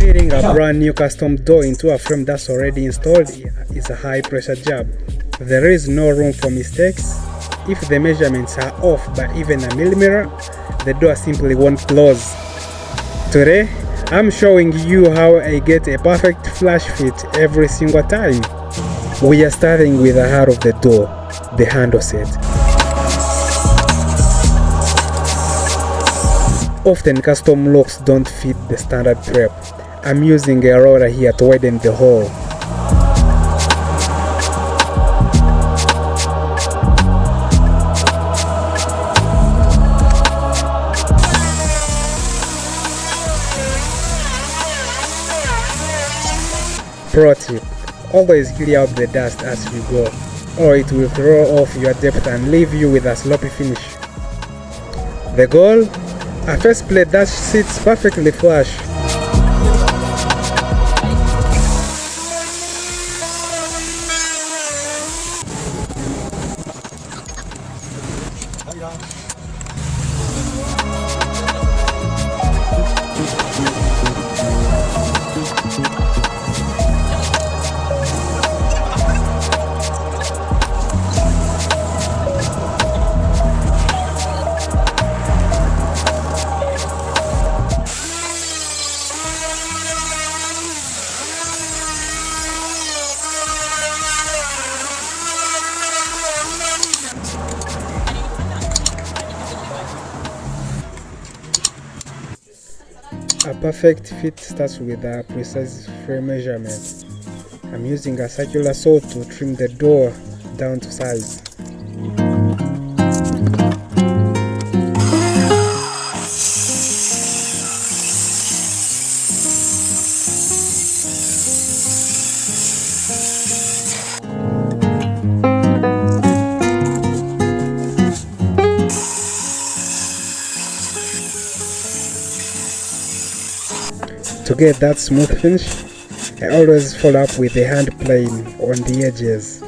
Fitting a brand new custom door into a frame that's already installed is a high pressure job. There is no room for mistakes. If the measurements are off by even a millimeter, the door simply won't close. Today, I'm showing you how I get a perfect flush fit every single time. We are starting with the heart of the door, the handle set. Often custom locks don't fit the standard prep. I'm using a roller here to widen the hole. Pro tip: always clear out the dust as you go, or it will throw off your depth and leave you with a sloppy finish. The goal? A faceplate that sits perfectly flush. A perfect fit starts with a precise frame measurement. I'm using a circular saw to trim the door down to size. To get that smooth finish, I always follow up with a hand plane on the edges.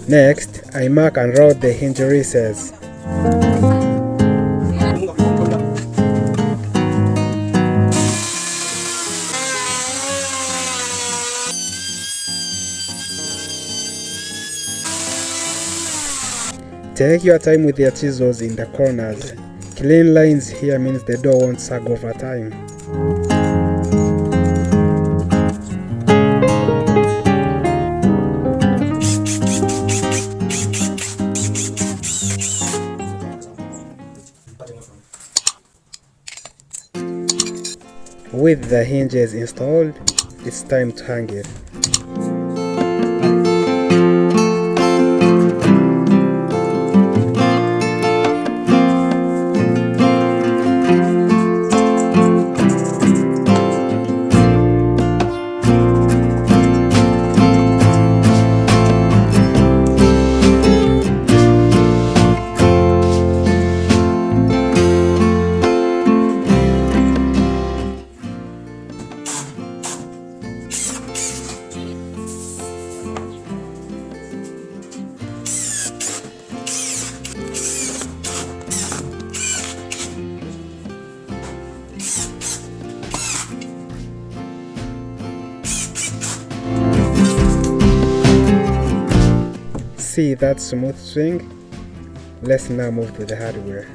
Next, I mark and route the hinge recess. Take your time with your chisels in the corners. Clean lines here means the door won't sag over time. With the hinges installed, it's time to hang it. See that smooth swing? Let's now move to the hardware.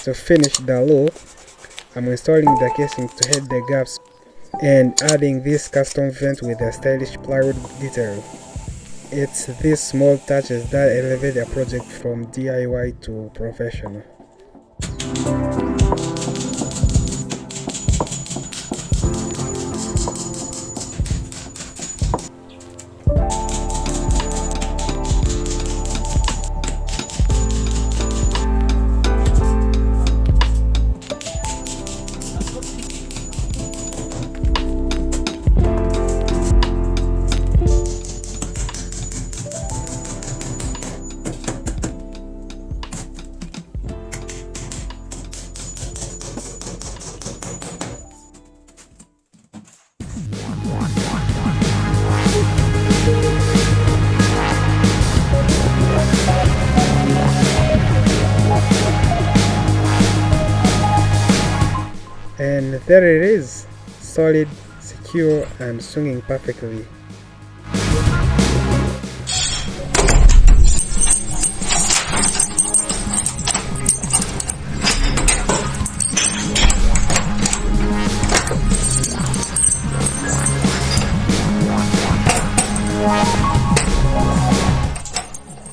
To finish the look, I'm installing the casing to hide the gaps and adding this custom vent with a stylish plywood detail. It's these small touches that elevate a project from DIY to professional. And there it is, solid, secure, and swinging perfectly.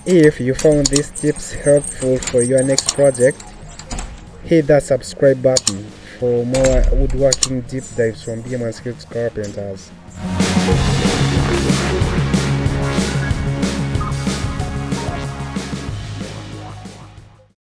If you found these tips helpful for your next project, hit that subscribe button for more woodworking deep dives from BM and Skilled Carpenters.